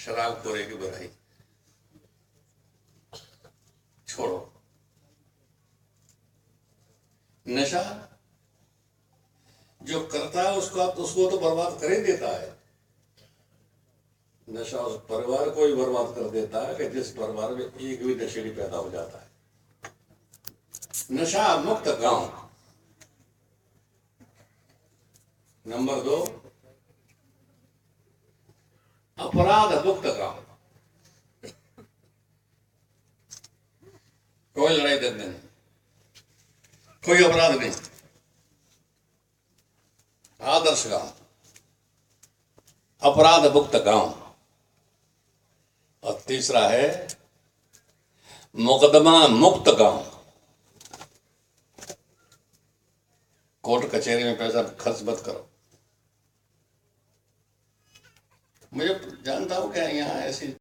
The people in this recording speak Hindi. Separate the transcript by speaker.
Speaker 1: शराब खोरे की बुराई छोड़ो। नशा जो करता है उसको तो बर्बाद कर ही देता है। नशा उस परिवार को ही बर्बाद कर देता है कि जिस परिवार में एक भी नशेड़ी पैदा हो जाता है। नशा मुक्त गांव। नंबर 2, अपराध मुक्त गांव। कोई लड़ाई झगड़ा नहीं, कोई अपराध नहीं, आदर्श गांव, अपराध मुक्त गांव। और तीसरा है मुकदमा मुक्त गांव। कोर्ट कचहरी में पैसा खर्च मत करो। मुझे जानता हूं क्या यहाँ ऐसी